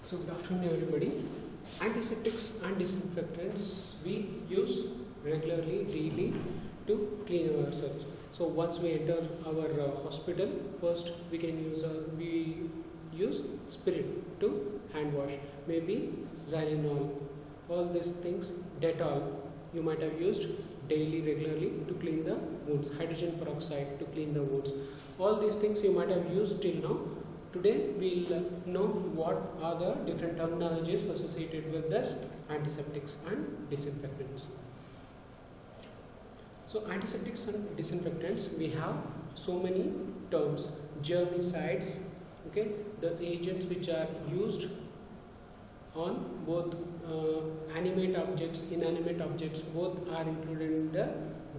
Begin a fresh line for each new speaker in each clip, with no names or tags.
So good afternoon everybody. Antiseptics and disinfectants we use regularly, daily to clean ourselves. So once we enter our hospital, first we use spirit to hand wash. Maybe xylitol, all these things, Dettol, you might have used daily, regularly to clean the wounds. Hydrogen peroxide to clean the wounds. All these things you might have used till now. Today we will know what are the different terminologies associated with this antiseptics and disinfectants. So antiseptics and disinfectants, we have so many terms. Germicides, okay, the agents which are used on both animate objects, inanimate objects, both are included in the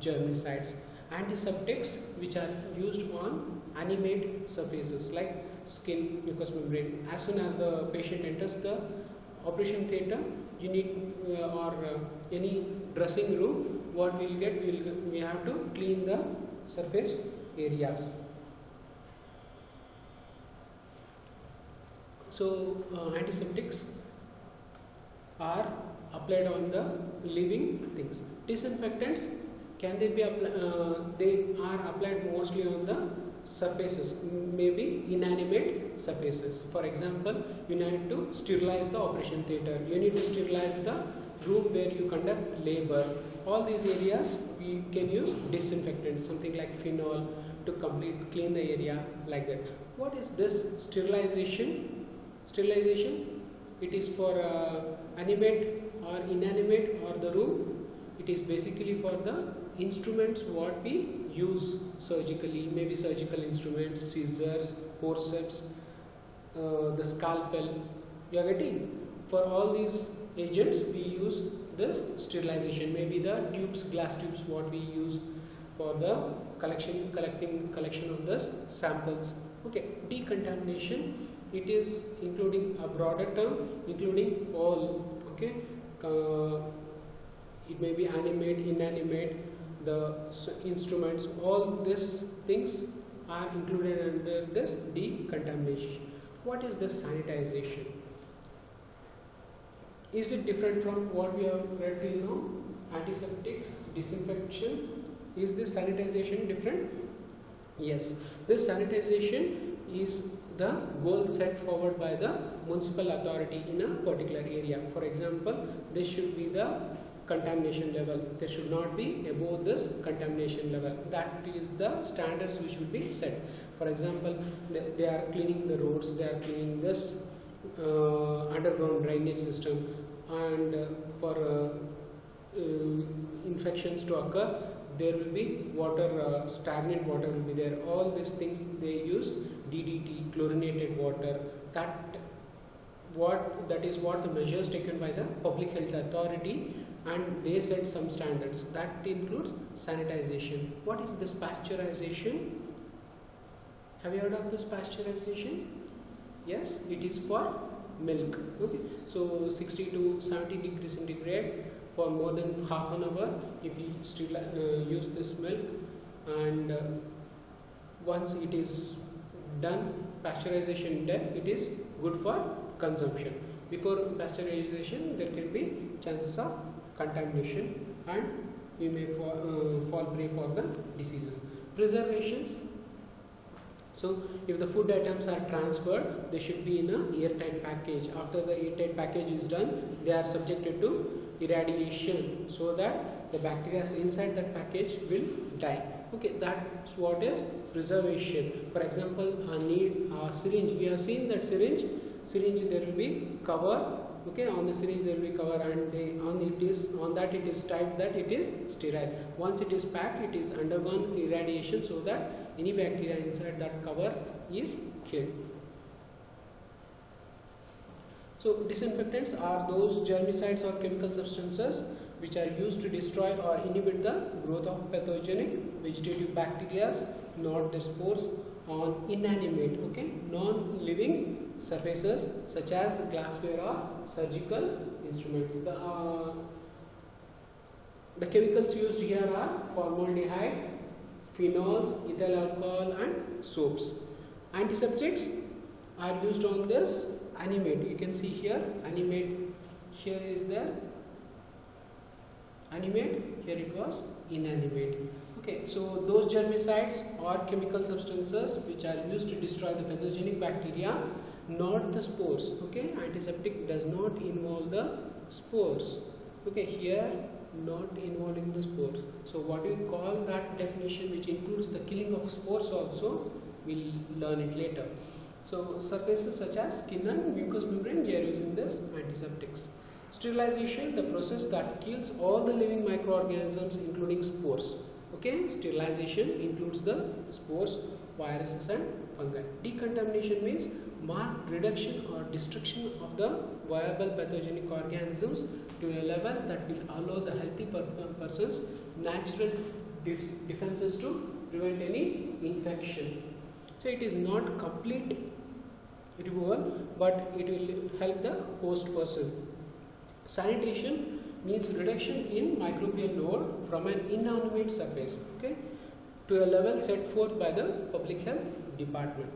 germicides. Antiseptics which are used on animate surfaces like skin, mucous membrane. As soon as the patient enters the operation theatre, you need or any dressing room, what we will get, we have to clean the surface areas. So antiseptics are applied on the living things. Disinfectants, can they be they are applied mostly on the surfaces, maybe inanimate surfaces. For example, you need to sterilize the operation theatre, you need to sterilize the room where you conduct labor. All these areas we can use disinfectants, something like phenol to clean the area, like that. What is this sterilization? Sterilization, it is for animate or inanimate or the room. It is basically for the instruments what we use surgically, maybe surgical instruments, scissors, forceps, the scalpel. You are getting? For all these agents we use this sterilization. Maybe the tubes, glass tubes what we use for the collection of this samples. Okay, decontamination, it is including a broader term, including all. Okay, it may be animate, inanimate, the instruments, all these things are included under this decontamination. What is the sanitization? Is it different from what we have read till now? Antiseptics, disinfection, is this sanitization different? Yes, this sanitization is the goal set forward by the municipal authority in a particular area. For example, this should be the contamination level, there should not be above this contamination level. That is the standards which should be set. For example, they are cleaning the roads, they are cleaning this underground drainage system, and for infections to occur, there will be water, stagnant water will be there. All these things they use DDT, chlorinated water. That is what the measures taken by the public health authority, and they set some standards. That includes sanitization. What is this pasteurization? Have you heard of this pasteurization? Yes, it is for milk. Okay, so 60 to 70 degrees centigrade for more than half an hour if you still use this milk, and once it is done, pasteurization done, it is good for consumption. Before pasteurization there can be chances of contamination and we may fall prey for the diseases. Preservations, so if the food items are transferred, they should be in a airtight package. After the airtight package is done, they are subjected to irradiation so that the bacteria inside that package will die. Okay, that's what is preservation. For example, a syringe, we have seen that syringe there will be cover. Okay, on the syringe there will be cover, and on that it is typed that it is sterile. Once it is packed, it is undergone irradiation so that any bacteria inside that cover is killed. So disinfectants are those germicides or chemical substances which are used to destroy or inhibit the growth of pathogenic vegetative bacteria, not the spores, on inanimate, okay, non-living surfaces such as glassware or surgical instruments. The chemicals used here are formaldehyde, phenols, ethyl alcohol, and soaps. Antiseptics are used on this animate. You can see here animate, here is the animate, here it was inanimate. Okay, so those germicides or chemical substances which are used to destroy the pathogenic bacteria, not the spores. Okay, antiseptic does not involve the spores. Okay, here not involving the spores. So what do you call that definition, which includes the killing of spores also? We'll learn it later. So surfaces such as skin and mucous membrane, we are using this antiseptics. Sterilization, the process that kills all the living microorganisms including spores. Okay, sterilization includes the spores, viruses and fungi. Decontamination means marked reduction or destruction of the viable pathogenic organisms to a level that will allow the healthy person's natural defenses to prevent any infection. So it is not complete removal, but it will help the host person. Sanitation means reduction in microbial load from an inanimate surface, okay, to a level set forth by the public health department.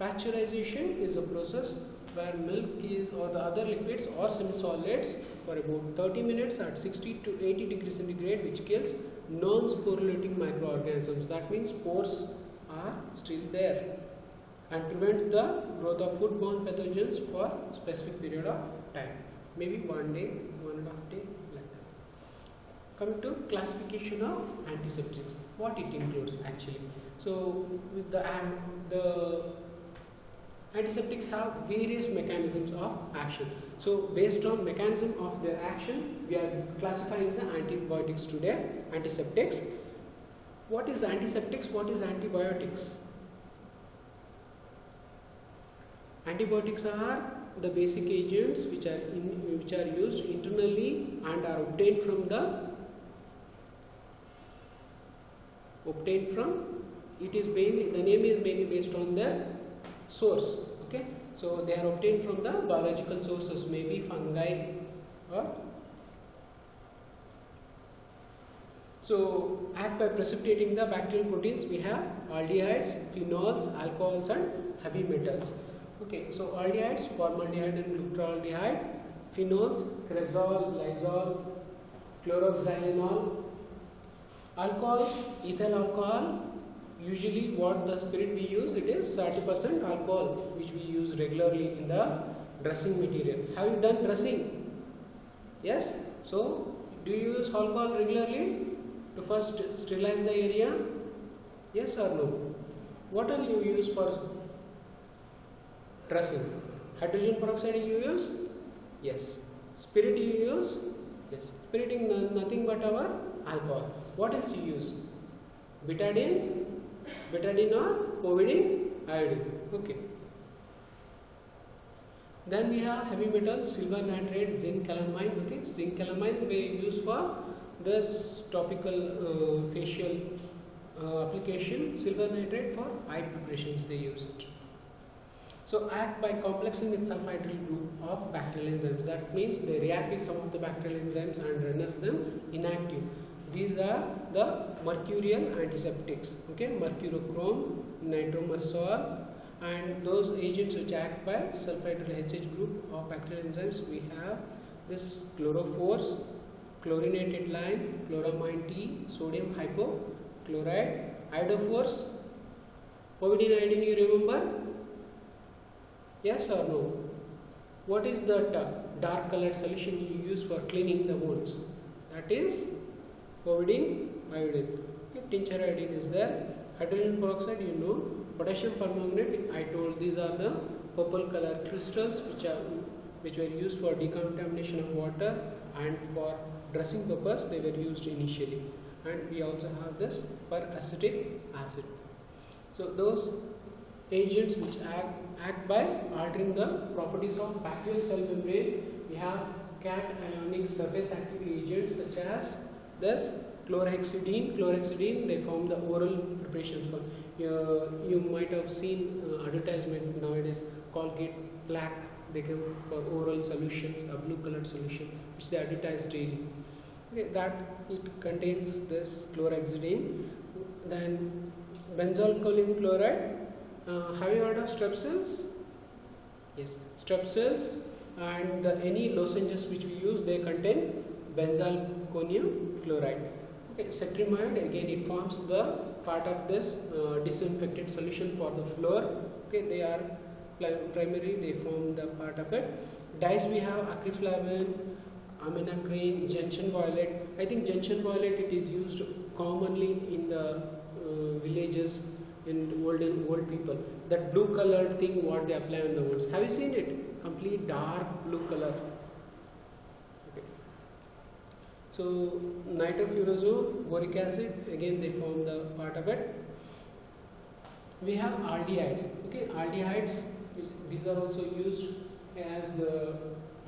Pasteurization is a process where milk is or the other liquids or semi-solids for about 30 minutes at 60 to 80 degrees centigrade, which kills non-sporulating microorganisms. That means spores are still there, and prevents the growth of foodborne pathogens for a specific period of time, maybe 1 day, 1.5 days, like that. Coming to classification of antiseptics, what it includes actually. So with the antiseptics have various mechanisms of action. So based on mechanism of their action, we are classifying the antibiotics today, antiseptics. What is antiseptics? What is antibiotics? Antibiotics are the basic agents which are used internally and are obtained from it is mainly, the name is mainly based on the source. Okay, so they are obtained from the biological sources, maybe fungi or so act by precipitating the bacterial proteins. We have aldehydes, phenols, alcohols and heavy metals. Okay, so aldehydes, formaldehyde and glutaraldehyde, phenols, cresol, lysol, chloroxylenol, alcohols, ethyl alcohol. Usually what the spirit we use, it is 30% alcohol, which we use regularly in the dressing material. Have you done dressing? Yes? So do you use alcohol regularly to first sterilize the area? Yes or no? What will you use for dressing? Hydrogen peroxide you use? Yes. Spirit you use? Yes. Spirit is nothing but our alcohol. What else you use? Betadine or povidone iodine. Okay. Then we have heavy metals, silver nitrate, zinc calamine. Okay, zinc calamine we use for this topical facial application. Silver nitrate for eye preparations they use it. So act by complexing with sulfhydryl group of bacterial enzymes. That means they react with some of the bacterial enzymes and renders them inactive. These are the mercurial antiseptics. Okay, mercurochrome, nitromersol, and those agents which act by sulfhydryl HH group of bacterial enzymes. We have this chlorophores, chlorinated lime, Chloramine-T, sodium hypochlorite, iodophores, povidone iodine. You remember? Yes or no? What is that dark colored solution you use for cleaning the wounds? That is povidone iodine. Okay, tincture iodine is there. Hydrogen peroxide, you know. Potassium permanganate, I told these are the purple color crystals which were used for decontamination of water, and for dressing purpose they were used initially. And we also have this peracetic acid. So those agents which act by altering the properties of bacterial cell membrane. We have cationic surface active agents such as this chlorhexidine. They form the oral preparations for. You might have seen advertisement nowadays, Colgate Black. They come for oral solutions, a blue colored solution which they advertise daily. Okay, that it contains this chlorhexidine. Then benzalkylene chloride. Have you heard of strepsils? Yes, strepsils and any lozenges which we use, they contain benzalkonium chloride. Okay, cetrimide, again it forms the part of this disinfectant solution for the floor. Okay, they are primary, they form the part of it. Dyes we have acryflavin, aminocrine, gentian violet. I think gentian violet, it is used commonly in the villages, in old people. That blue colored thing what they apply on the wounds. Have you seen it? Complete dark blue color. Okay. So nitrofurazone, boric acid, again they form the part of it. We have aldehydes. Okay, aldehydes, these are also used as the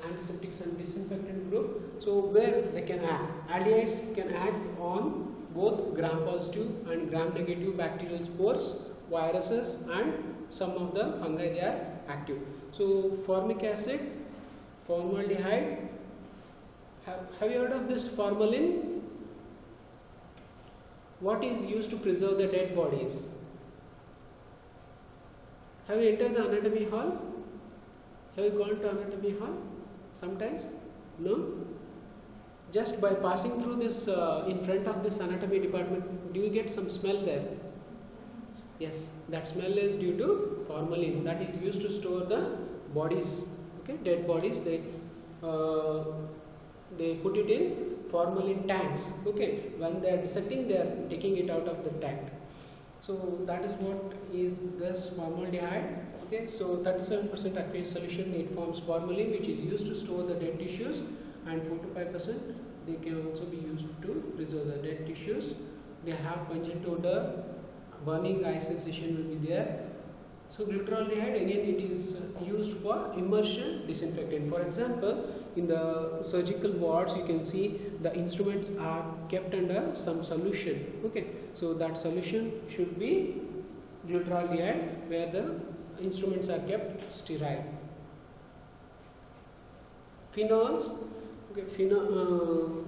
antiseptics and disinfectant group. So where they can act? Aldehydes can act on both gram-positive and gram-negative bacterial spores, viruses, and some of the fungi, they are active. So formic acid, formaldehyde. Have you heard of this formalin? What is used to preserve the dead bodies? Have you entered the anatomy hall? Have you gone to anatomy hall? Sometimes? No? Just by passing through this in front of this anatomy department, do you get some smell there? Yes, that smell is due to formalin, that is used to store the bodies, okay, dead bodies. They put it in formalin tanks. Okay, when they are dissecting, they are taking it out of the tank. So that is what is this formaldehyde. Okay, so 37% aqueous solution, it forms formalin, which is used to store the dead tissues, and 4 to 5% they can also be used to preserve the dead tissues. They have pungent odor, burning eye sensation will be there. So glyceraldehyde, again it is used for immersion disinfectant. For example, in the surgical wards you can see the instruments are kept under some solution. Okay, so that solution should be glyceraldehyde, where the instruments are kept sterile. Phenols, okay, have you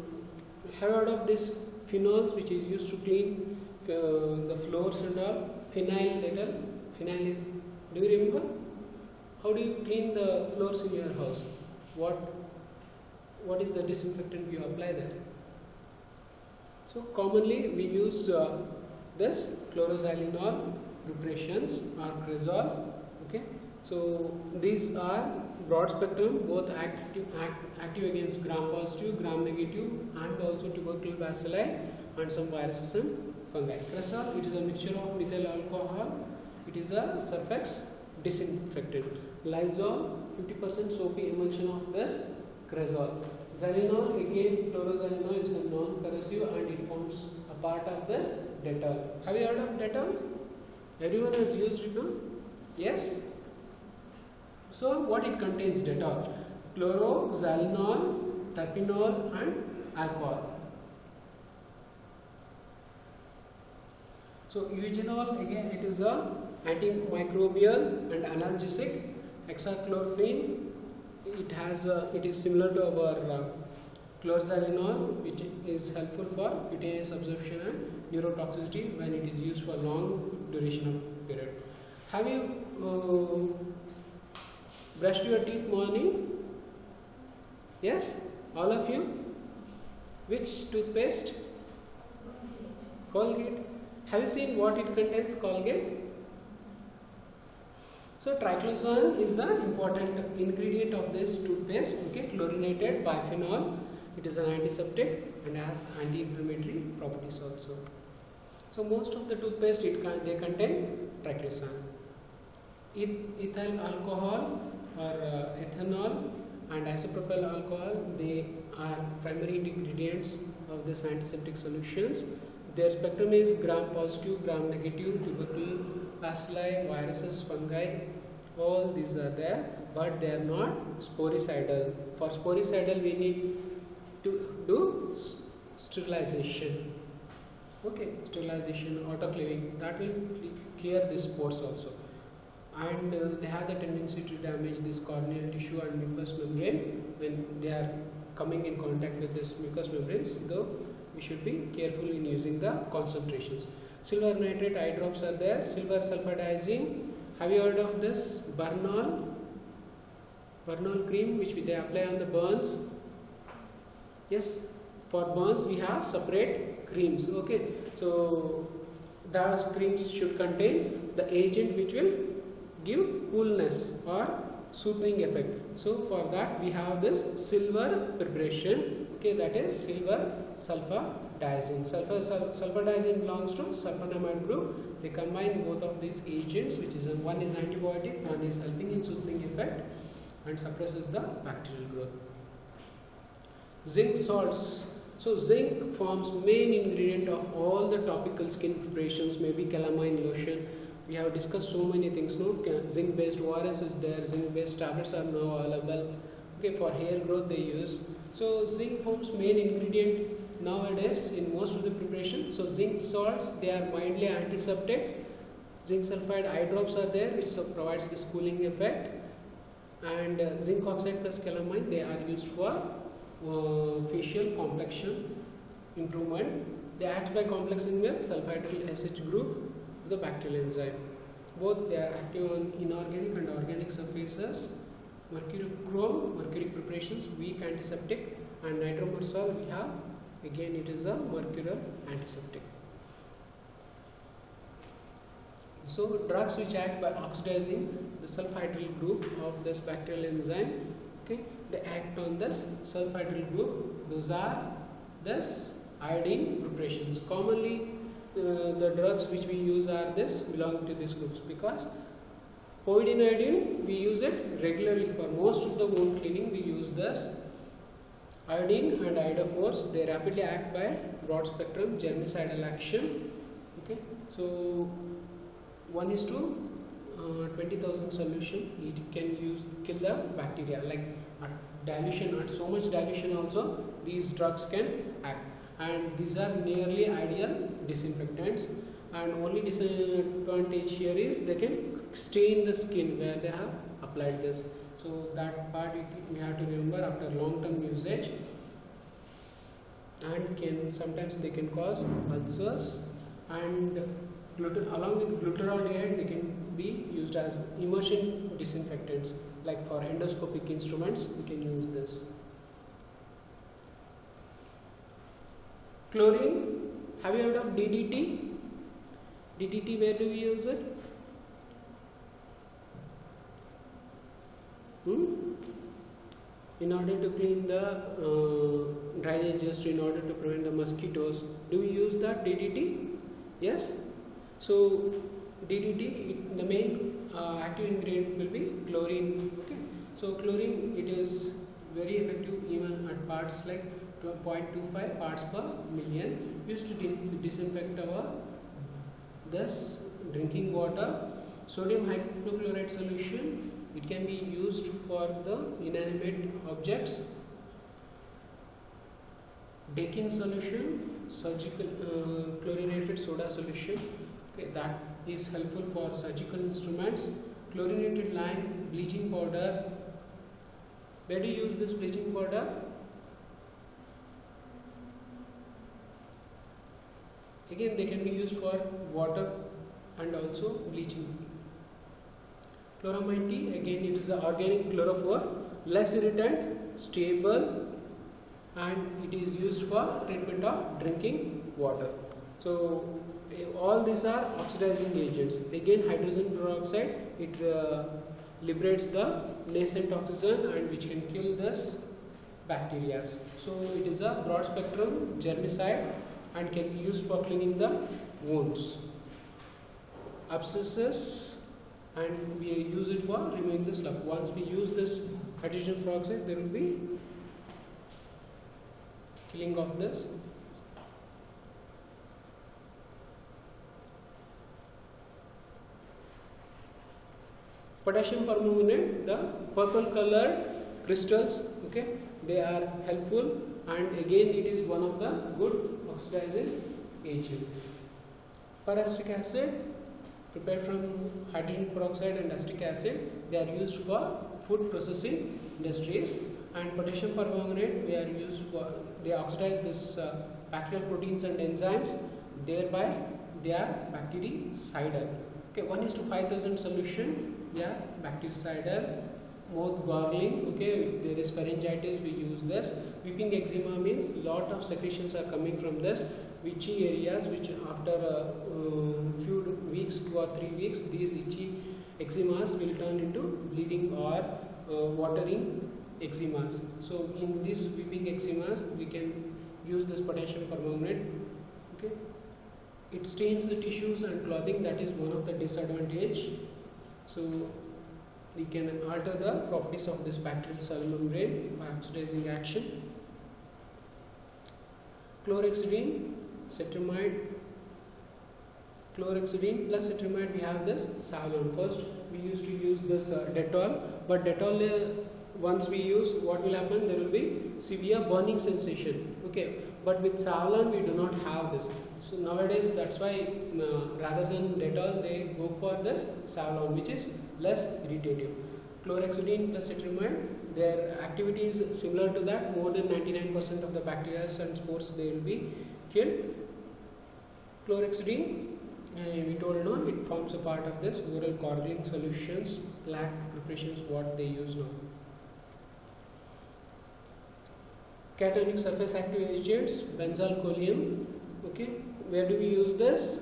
heard of this phenols, which is used to clean the floors and all? Phenyl is, do you remember? How do you clean the floors in your house? What is the disinfectant you apply there? So commonly we use this chloroxylenol preparations or cresol. Okay, so these are broad spectrum, both active against gram-positive, gram-negative, and also tubercle bacilli and some viruses and fungi. Cresol, it is a mixture of methyl alcohol. It is a surface disinfectant. Lysol, 50% soapy emulsion of this cresol. Xylenol, again chloroxylenol, is a non-corrosive and it forms a part of this Dettol. Have you heard of Dettol? Everyone has used it now? Yes? So what it contains, Dettol? Chloroxylenol, terpenol and alcohol. So eugenol, again it is a antimicrobial and analgesic. Hexachlorophene, it is similar to our chlorxylenol, which is helpful for cutaneous absorption and neurotoxicity when it is used for long duration of period. Have you brushed your teeth morning? Yes? All of you? Which toothpaste? Colgate. Have you seen what it contains, Colgate? So triclosan is the important ingredient of this toothpaste. Okay, chlorinated biphenol. It is an antiseptic and has anti-inflammatory properties also. So most of the toothpaste, they contain triclosan. Ethyl alcohol or ethanol and isopropyl alcohol, they are primary ingredients of this antiseptic solutions. Their spectrum is gram-positive, gram-negative, tubercle bacilli, viruses, fungi, all these are there, but they are not sporicidal. For sporicidal, we need to do sterilization. Okay, sterilization, autoclaving, that will clear these spores also. And they have the tendency to damage this corneal tissue and mucous membrane when they are coming in contact with this mucous membranes, though we should be careful in using the concentrations. Silver nitrate eye drops are there. Silver sulfhydryl. Have you heard of this? Bernol? Vernal cream which they apply on the burns. Yes, for burns we have separate creams. Okay, so those creams should contain the agent which will give coolness or soothing effect. So for that we have this silver preparation. Okay, that is silver sulfhydryl. Sulfhydryl belongs to sulfonamide group. They combine both of these agents, which is one is antibiotic, one is helping in soothing effect and suppresses the bacterial growth. Zinc salts. So zinc forms main ingredient of all the topical skin preparations, maybe calamine lotion. We have discussed so many things. No, zinc based ORS is there, zinc based tablets are now available. Okay, for hair growth they use. So zinc forms main ingredient nowadays in most of the preparation. So zinc salts, they are mildly antiseptic. Zinc sulfide eye drops are there, which provides this cooling effect. And zinc oxide plus calamine, they are used for facial complexion improvement. They act by complexing with sulfhydryl SH group to the bacterial enzyme. Both they are active on inorganic and organic surfaces. Mercurochrome, mercury preparations, weak antiseptic, and nitromersol we have, again it is a mercurial antiseptic. So drugs which act by oxidizing the sulfhydryl group of this bacterial enzyme, okay, they act on this sulfhydryl group. Those are this iodine preparations. Commonly the drugs which we use are this belong to these groups, because povidone iodine we use it regularly for most of the wound cleaning. We use this iodine and iodophores. They rapidly act by broad spectrum germicidal action. Okay, so 1 to 20,000 solution, it can kill the bacteria. Like at dilution, at so much dilution also these drugs can act, and these are nearly ideal disinfectants. And only disadvantage here is they can stain the skin where they have applied this. So that part we have to remember after long-term usage, and sometimes they can cause ulcers. And along with glutaraldehyde, they can be used as immersion disinfectants. Like for endoscopic instruments, we can use this. Chlorine. Have you heard of DDT? DDT, where do we use it? In order to clean the drainages, in order to prevent the mosquitoes. Do we use that DDT? Yes. So DDT, the main active ingredient will be chlorine. Okay. So chlorine, it is very effective even at parts like 0.25 parts per million, used to disinfect our this drinking water. Sodium hypochlorite solution, it can be used for the inanimate objects. Baking solution, surgical chlorinated soda solution, okay, that is helpful for surgical instruments. Chlorinated lime, bleaching powder. Where do you use this bleaching powder? Again, they can be used for water and also bleaching. Chloramine-T, again it is an organic chlorophore, less irritant, stable, and it is used for treatment of drinking water. So all these are oxidizing agents. Again, hydrogen peroxide, it liberates the nascent oxygen and which can kill this bacteria. So it is a broad spectrum germicide and can be used for cleaning the wounds, abscesses, and we use it for removing the slough. Once we use this hydrogen peroxide, there will be killing of this. Potassium permanganate, the purple colored crystals, okay, they are helpful, and again it is one of the good oxidizing agent. Peracetic acid, prepared from hydrogen peroxide and acetic acid, they are used for food processing industries. And potassium permanganate, they are used for, they oxidize this bacterial proteins and enzymes, thereby they are bactericidal. Okay, 1 to 5,000 solution, they are bactericidal. mouth gargling. Okay, if there is pharyngitis, we use this. Weeping eczema means lot of secretions are coming from this itchy areas, which after a few weeks, 2 or 3 weeks, these itchy eczemas will turn into bleeding or watering eczemas. So in these weeping eczemas, we can use this potassium permanganate. Okay, it stains the tissues and clothing. That is one of the disadvantage. So we can alter the properties of this bacterial cell membrane by oxidizing action. Chlorhexidine, cetrimide. Chlorhexidine plus cetrimide, we have this Savlon. First we used to use this Dettol, but Dettol once we use, what will happen? There will be severe burning sensation. Okay, but with Savlon we do not have this. So nowadays, that's why rather than Dettol, they go for this Savlon, which is less irritative. Chlorhexidine plus cetrimide, their activity is similar to that. More than 99% of the bacteria and spores, they will be killed. Chlorhexidine, we told no, it forms a part of this oral gargling solutions, plaque preparations, what they use now. Cationic surface active agents, benzalkonium. Okay, where do we use this?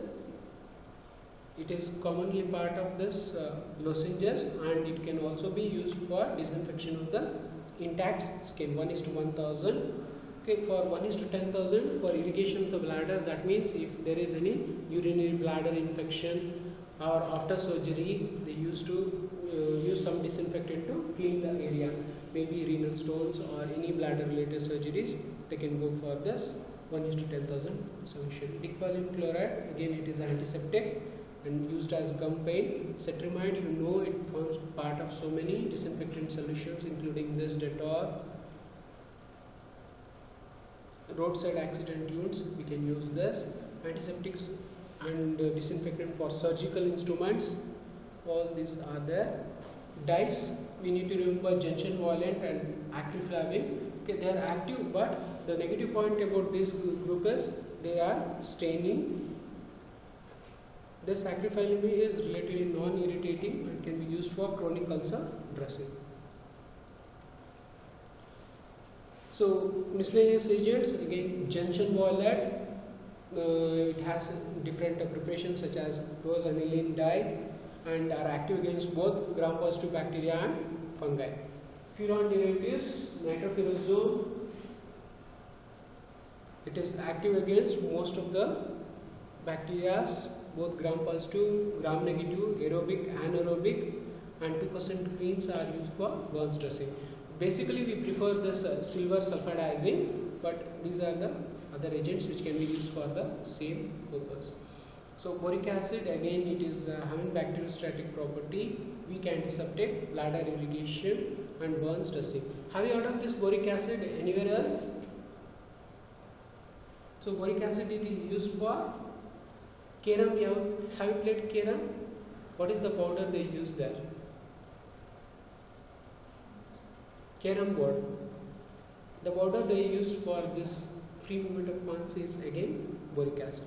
It is commonly part of this lozenges, and it can also be used for disinfection of the intact skin. 1:1000. Okay, for 1:10,000 for irrigation of the bladder. That means if there is any urinary bladder infection or after surgery, they used to use some disinfectant to clean the area. Maybe renal stones or any bladder related surgeries, they can go for this 1:10,000 solution. Diqualin chloride, again it is antiseptic and used as gum paint. Cetrimide, you know, it forms part of so many disinfectant solutions, including this Dettol. Roadside accident wounds, we can use this. Antiseptics and disinfectant for surgical instruments, all these are there. Dyes, we need to remember junction violent and acrylflavin. Okay, they are active, but the negative point about this group is they are staining. This acrylflavin is relatively non-irritating and can be used for chronic ulcer dressing. So miscellaneous agents, again junction violet, it has different preparations such as rose aniline dye and are active against both gram-positive bacteria and fungi. Furan derivatives, nitrofurazone, it is active against most of the bacteria, both gram-positive, gram-negative, aerobic, anaerobic, and 2% creams are used for burns dressing. Basically, we prefer this silver sulfhydryl, but these are the other agents which can be used for the same purpose. So boric acid, again it is having bacteriostatic property, weak antiseptic, bladder irrigation and burns dressing. Have you heard of this boric acid anywhere else? So boric acid is used for carom. Have you played carom? What is the powder they use there? Carom board. The powder they use for this free movement of funds is again boric acid.